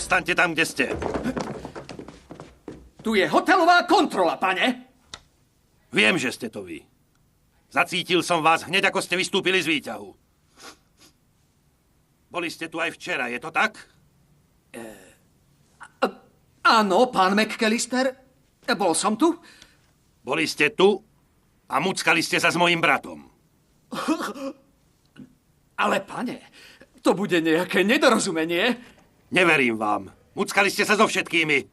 Zostaňte tam, kde ste. Tu je hotelová kontrola, pane. Viem, že ste to vy. Zacítil som vás hneď, ako ste vystúpili z výťahu. Boli ste tu aj včera, je to tak? Áno, pán McAllister. Bol som tu. Boli ste tu a muckali ste sa s mojím bratom. Ale, pane, to bude nejaké nedorozumenie. Neverím vám. Muckali ste sa so všetkými.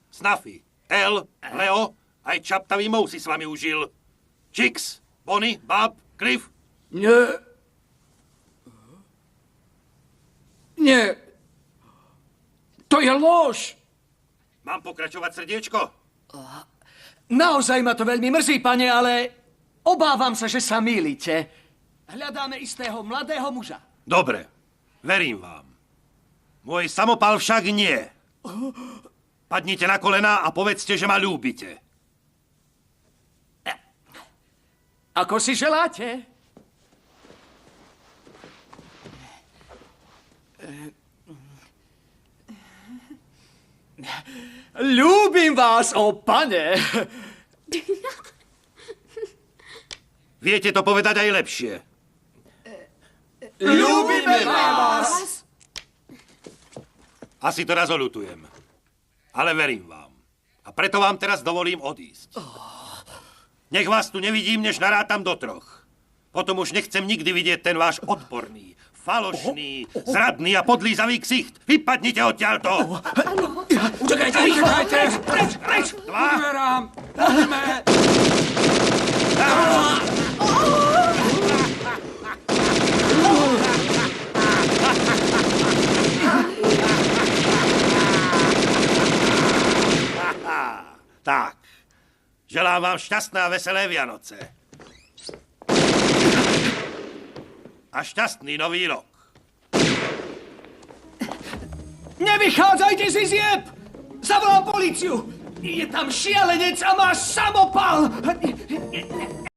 Snuffy, El, Leo, aj čaptavý Mou si s vami užil. Chicks, Bonnie, Bob, Cliff. Nie. Nie. To je lož. Mám pokračovať, srdiečko? Naozaj ma to veľmi mrzí, pane, ale obávam sa, že sa mýlite. Hľadáme istého mladého muža. Dobre, verím vám. Môj samopal však nie. Padnite na kolená a povedzte, že ma ľúbite. Ako si želáte? Ľúbim vás, pane. Viete to povedať aj lepšie. Ľúbime vás. Asi to raz oľutujem. Ale verím vám. A preto vám teraz dovolím odísť. Nech vás tu nevidím, než narátam do 3. Potom už nechcem nikdy vidieť ten váš odporný, falošný, zradný a podlízavý ksicht. Vypadnite odtiaľto! Čakajte! Preč! 2! Uverám! Poďme! Tak. Želám vám šťastné a veselé Vianoce. A šťastný nový rok. Nevychádzajte z izieb! Zavolám políciu! Je tam šialenec a má samopal!